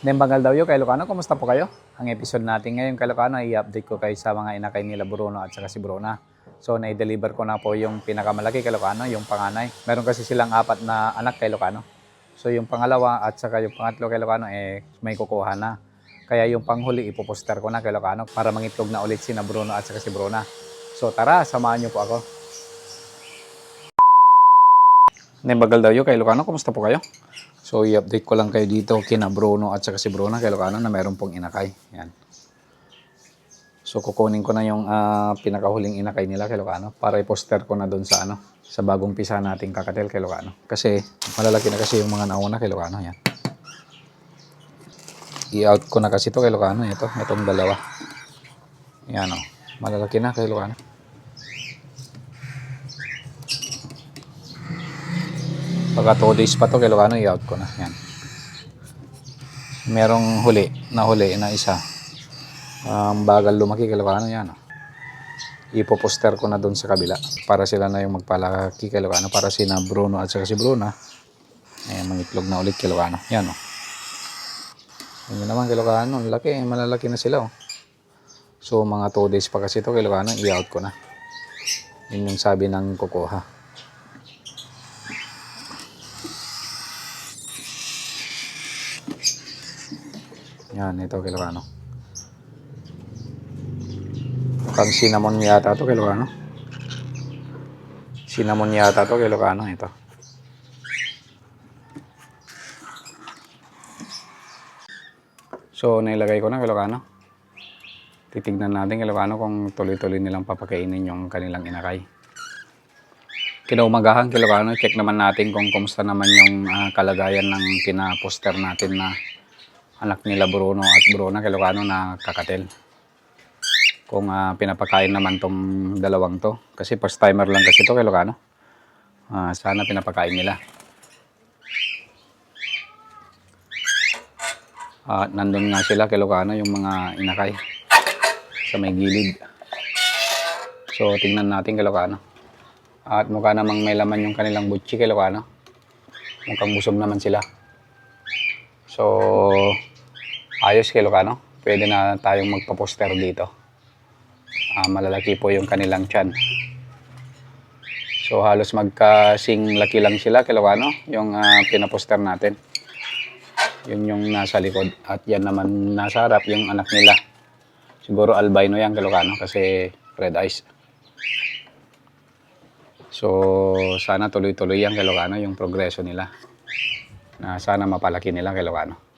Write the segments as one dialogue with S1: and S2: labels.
S1: Nembangal daw yun kay Ilocano. Kumusta po kayo? Ang episode natin ngayon kay Ilocano, i-update ko kayo sa mga inakay nila Bruno at saka si Bruna. So, na-deliver ko na po yung pinakamalaki kay Ilocano, yung panganay. Meron kasi silang 4 na anak kay Ilocano. So, yung pangalawa at saka yung pangatlo kay Ilocano, may kukuha na. Kaya yung panghuli, ipoposter ko na kay Ilocano para mangitlog na ulit si na Bruno at saka si Bruna. So, tara, samahan niyo po ako. Nembagal daw yun kay Ilocano. Kumusta po kayo? So, i-update ko lang kayo dito kina Bruno at saka si Bruna kay Ilocano na meron pong inakay. Yan. So, kukunin ko na yung pinakahuling inakay nila kay Ilocano para i-poster ko na doon sa sa bagong pisa nating kakatel kay Ilocano. Kasi malalaki na kasi yung mga nauna kay Ilocano. Yan. I-out ko na kasi ito kay Ilocano. Itong dalawa. Yan o. Malalaki na kay Ilocano. Pagka 2 days pa to kay Ilocano, i-out ko na. Yan. Merong huli na isa. Bagal lumaki kay Ilocano. Yan. Ipoposter ko na doon sa kabila para sila na yung magpalaki kay Ilocano para si na Bruno at saka si Bruna. Mangitlog na ulit kay Ilocano. Yan o. Yan naman kay Ilocano. Laki. Malalaki na sila o. So mga 2 days pa kasi ito kay Ilocano, i-out ko na. Yun yung sabi ng kukuha. Yan, ito kay Ilocano. Mukhang cinnamon yata ito kay Ilocano. Cinnamon yata ito kay Ilocano. Ito. So, nailagay ko na kay Ilocano. Titignan natin kay Ilocano kung tuloy-tuloy nilang papakainin yung kanilang inakay. Kinaumagahan kay Ilocano, check naman natin kung kumusta naman yung kalagayan ng pinaposter natin na anak nila Bruno at Bruna kay Ilocano na kakatel. Kung pinapakain naman tong dalawang to. Kasi first timer lang kasi to kay Ilocano. Sana pinapakain nila. Nandun nga sila kay Ilocano yung mga inakay sa may gilid. So tingnan natin kay Ilocano. At mukha namang may laman yung kanilang butchi kay Ilocano. Mukhang busog naman sila. So ayos kay Ilocano. Pwede na tayong magpa-poster dito. Malalaki po yung kanilang tiyan. So halos magkasing laki lang sila kay Ilocano. Yung pinaposter natin. Yun yung nasa likod. At yan naman nasa harap yung anak nila. Siguro albino yan kay Ilocano kasi red eyes. So sana tuloy-tuloy yan kay Ilocano yung progreso nila. Na sana mapalaki nila kay Ilocano.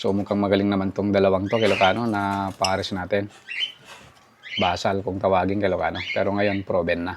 S1: So mukhang magaling naman tong dalawang to kay Ilocano na pares natin. Basal kung tawagin kay Ilocano. Pero ngayon proven na.